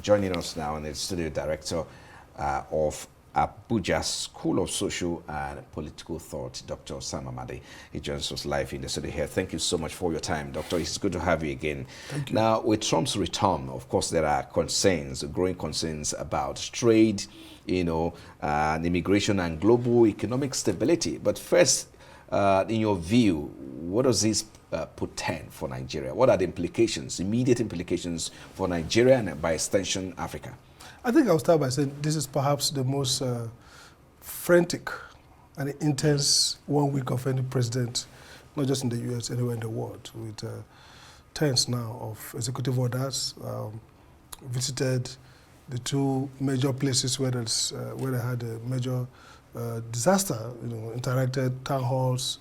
joining us now, and the studio director of Abuja School of Social and Political Thought, Dr. Sam Amadi. He joins us live in the studio here. Thank you so much for your time, Doctor. It's good to have you again. Thank you. Now, with Trump's return, of course, there are concerns, growing concerns about trade, and immigration and global economic stability. But first, in your view, what does this portend for Nigeria? What are the implications, immediate implications for Nigeria and by extension Africa? I think I'll start by saying this is perhaps the most frantic and intense 1 week of any president, not just in the US, anywhere in the world, with tens now of executive orders, visited the two major places where they had a major disaster, interacted, town halls,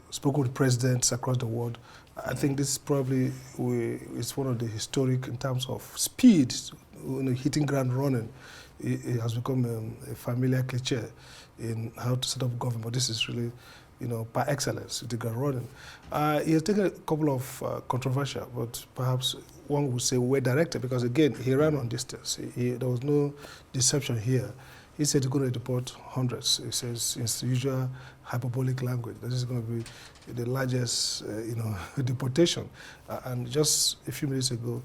spoke with presidents across the world. I think this is probably it's one of the historic in terms of speed, hitting ground running. It has become a familiar cliche in how to set up government, but this is really, by excellence, the ground running. He has taken a couple of controversial, but perhaps one would say well-directed, because again, he ran on distance. There was no deception here. He said he's going to deport hundreds. He says, in the usual hyperbolic language, this is going to be the largest, deportation. And just a few minutes ago,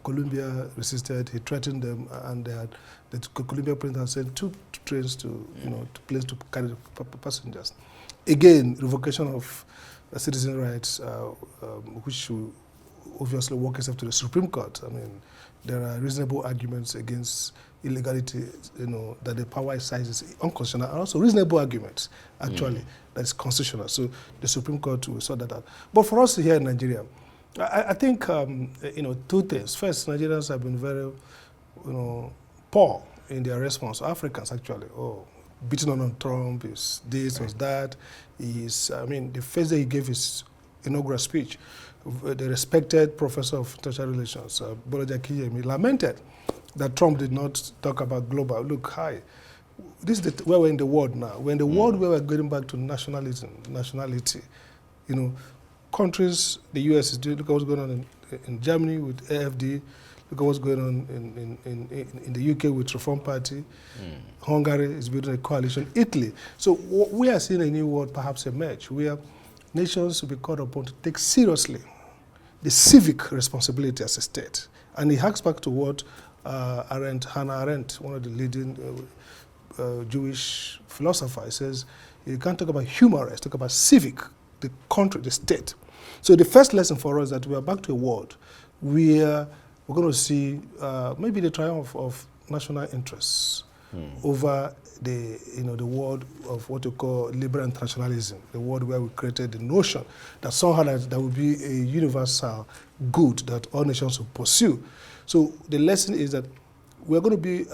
Colombia resisted. He threatened them, and the Colombia president sent two trains to place to carry the passengers. Again, revocation of citizen rights, which should obviously walk itself to the Supreme Court. I mean, there are reasonable arguments against illegality, that the power exercise is unconstitutional, and also reasonable arguments, actually, that is constitutional. So the Supreme Court will sort that out. But for us here in Nigeria, I think, two things. First, Nigerians have been very, poor in their response. Africans, actually, beating on Trump, is this, was that. The first day he gave his inaugural speech, the respected professor of international relations, Bolaji Akiyemi, lamented that Trump did not talk about global. Look, this is where we're in the world now. We're in the world where we're going back to nationality. Countries, the US is doing, look at what's going on in Germany with AFD, look at what's going on in the UK with Reform Party. Hungary is building a coalition. Italy. So we are seeing a new world perhaps emerge, where nations will be called upon to take seriously the civic responsibility as a state. And it harks back to what Hannah Arendt, one of the leading Jewish philosophers, says, you can't talk about human rights, talk about civic, the country, the state. So the first lesson for us is that we are back to a world where we're going to see maybe the triumph of national interests over the world of what we call liberal internationalism, the world where we created the notion that somehow there will be a universal good that all nations will pursue. So the lesson is that we're going to be,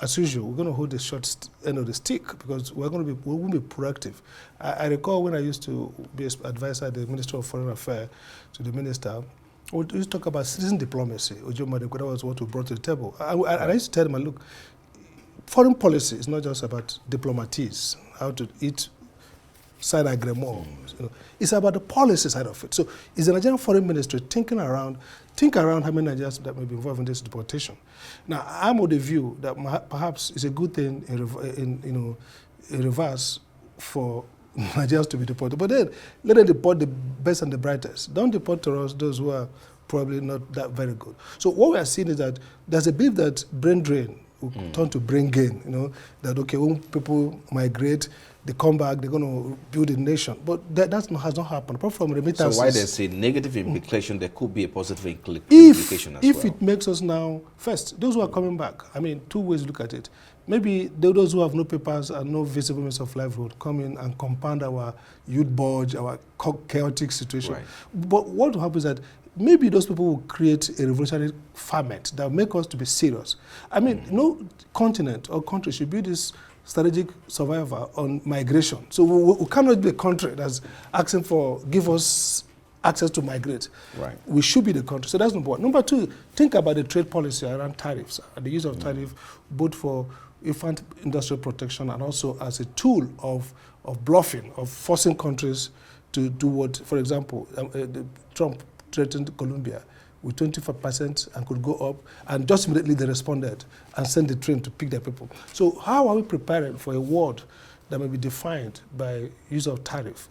as usual, we're going to hold the short end of the stick, because we won't be proactive. I recall when I used to be an advisor at the Ministry of Foreign Affairs to the minister, we used to talk about citizen diplomacy. That was what we brought to the table. And I used to tell them, look, foreign policy is not just about diplomaties, how to sign agreement. It's about the policy side of it. So is the Nigerian Foreign Ministry think around how many Nigerians that may be involved in this deportation. Now, I'm of the view that perhaps it's a good thing in reverse for Nigerians to be deported. But then let them deport the best and the brightest. Don't deport to us those who are probably not that very good. So what we are seeing is that there's a belief that brain drain will turn to brain gain. That okay, when people migrate, they come back, they're going to build a nation. But that has not happened. Apart from remittances. So why there's a negative implication, there could be a positive implication as well. If it makes us now, first, those who are coming back, two ways to look at it. Maybe those who have no papers and no visible means of livelihood come in and compound our youth bulge, our chaotic situation. Right. But what will happen is that maybe those people will create a revolutionary ferment that will make us to be serious. No continent or country should be this strategic survivor on migration. So we cannot be a country that's asking give us access to migrate. Right. We should be the country. So that's number one. Number two, think about the trade policy around tariffs and the use of tariff both for infant industrial protection and also as a tool of bluffing, of forcing countries to do what, for example, Trump threatened Colombia with 25% and could go up, and just immediately they responded and sent the train to pick their people. So how are we preparing for a world that may be defined by use of tariff?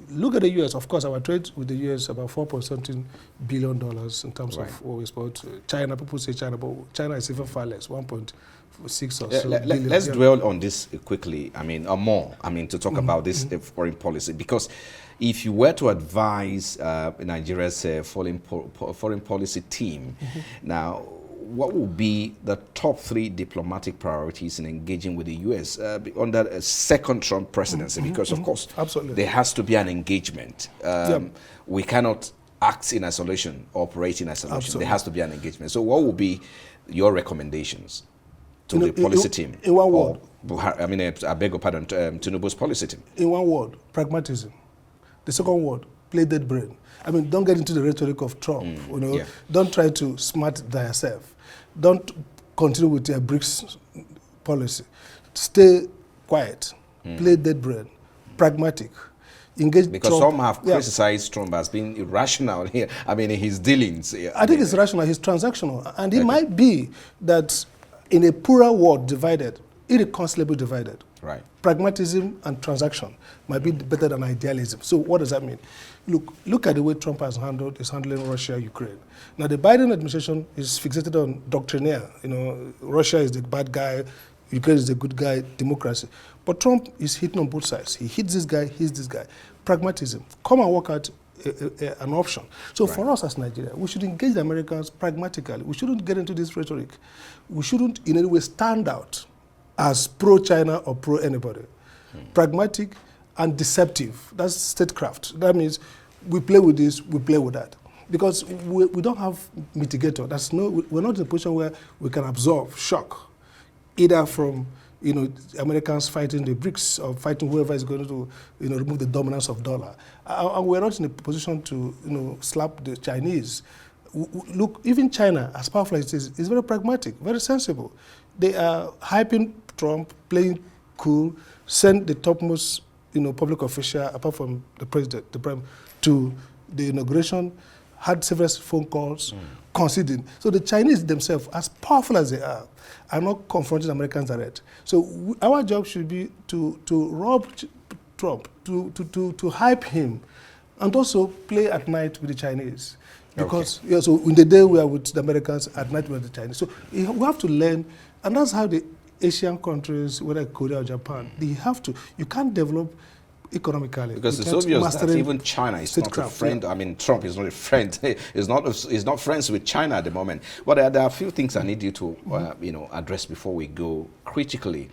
Look at the U.S. Of course, our trade with the U.S. about $4.something billion in terms of what we export. China, people say China, but China is even far less, 1.6 or so billion. Let's dwell on this quickly. I mean, or more. I mean, to talk about this foreign policy, because if you were to advise Nigeria's foreign policy team, now, what would be the top 3 diplomatic priorities in engaging with the U.S. Under a second Trump presidency? Because, of course, absolutely, there has to be an engagement. We cannot act in isolation, operate in isolation. Absolutely. There has to be an engagement. So what would be your recommendations to the policy team? In one word. I mean, I beg your pardon, Tinubu's policy team. In one word, pragmatism. The second word, play dead brain. I mean, don't get into the rhetoric of Trump. Don't try to smart thyself. Don't continue with your BRICS policy. Stay quiet. Play dead brain. Pragmatic. Engage because Trump. Some have criticized Trump as being irrational here. I mean, in his dealings. I think it's rational. He's transactional. And it might be that in a plural world divided, irreconcilably divided, right, pragmatism and transaction might be better than idealism. So what does that mean? Look at the way Trump is handling Russia, Ukraine. Now the Biden administration is fixated on doctrinaire. Russia is the bad guy, Ukraine is the good guy, democracy. But Trump is hitting on both sides. He hits this guy, hits this guy. Pragmatism. Come and work out an option. So for us as Nigeria, we should engage the Americans pragmatically. We shouldn't get into this rhetoric. We shouldn't in any way stand out as pro-China or pro-anybody. Pragmatic and deceptive. That's statecraft. That means we play with this, we play with that. Because we don't have mitigator. We're not in a position where we can absorb shock, either from Americans fighting the BRICS or fighting whoever is going to remove the dominance of dollar. And we're not in a position to slap the Chinese. Look, even China, as powerful as it is very pragmatic, very sensible. They are hyping Trump, playing cool, send the topmost public official, apart from the president, the prime, to the inauguration, had several phone calls, conceding. So the Chinese themselves, as powerful as they are not confronting Americans direct. So our job should be to rob Trump, to hype him, and also play at night with the Chinese. Because so in the day we are with the Americans, at night we are with the Chinese. So we have to learn, and that's how the Asian countries, whether Korea or Japan, they have to. You can't develop economically. Because it's obvious that even China is not a friend. I mean, Trump is not a friend. He's not friends with China at the moment. But there are a few things I need you to address before we go critically.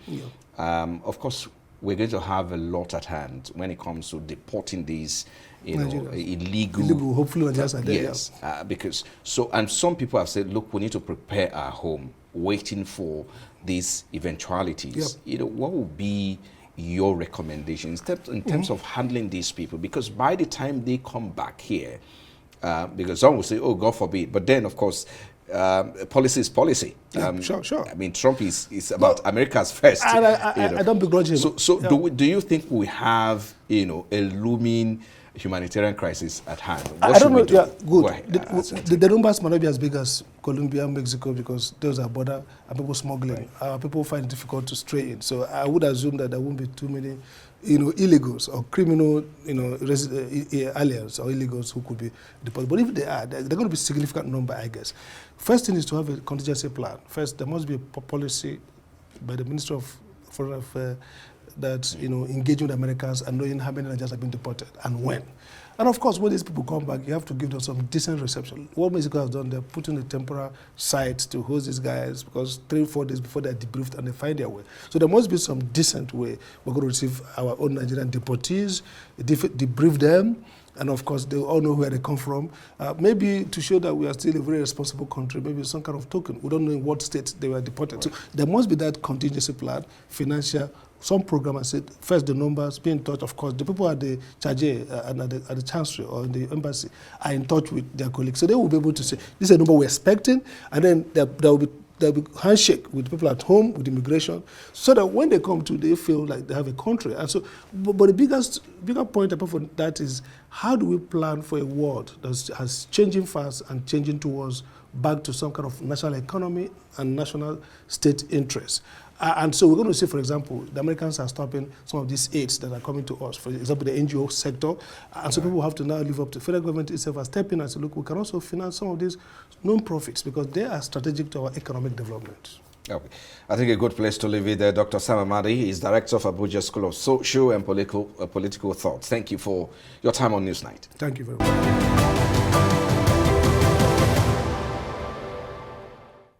Of course, we're going to have a lot at hand when it comes to deporting these illegal, hopefully just are there. Yes, because and some people have said, look, we need to prepare our home, waiting for these eventualities. What would be your recommendations in terms of handling these people? Because by the time they come back here, because some will say, oh, God forbid, but then, of course, policy is policy. Sure. I mean, Trump is about America's first. And I don't begrudge him. So do you think we have, a looming humanitarian crisis at hand? What I don't know. Yeah, good. Go ahead. The numbers might not be as big as Colombia and Mexico because those are border and people smuggling. People find it difficult to stray in. So I would assume that there won't be too many, illegals or criminal, aliens or illegals who could be deported. But if they are, they're going to be a significant number, I guess. First thing is to have a contingency plan. First, there must be a policy by the Minister of Foreign Affairs that engaging with Americans and knowing how many Nigerians have been deported and when. And of course, when these people come back, you have to give them some decent reception. What Mexico has done, they're putting a temporary site to host these guys because 3-4 days before they're debriefed and they find their way. So there must be some decent way we're going to receive our own Nigerian deportees, debrief them, and of course, they all know where they come from. Maybe to show that we are still a very responsible country, maybe some kind of token. We don't know in what state they were deported. Right. So there must be that contingency plan, financial, some program. I said, first the numbers, be in touch. Of course, the people at the charge and at the chancellery or in the embassy are in touch with their colleagues. So they will be able to say, this is a number we're expecting, and then there will be there'll be handshake with people at home, with immigration, so that when they come to, they feel like they have a country. And so, but the bigger point apart from that is, how do we plan for a world that has changing fast and changing towards back to some kind of national economy and national state interests? And so we're going to see, for example, the Americans are stopping some of these aids that are coming to us, for example, the NGO sector. And so people have to now live up to, federal government itself has stepped in and said, look, we can also finance some of these non-profits because they are strategic to our economic development. Okay. I think a good place to leave it there. Dr. Sam Amadi is Director of Abuja School of Social and Political Thought. Thank you for your time on Newsnight. Thank you very much.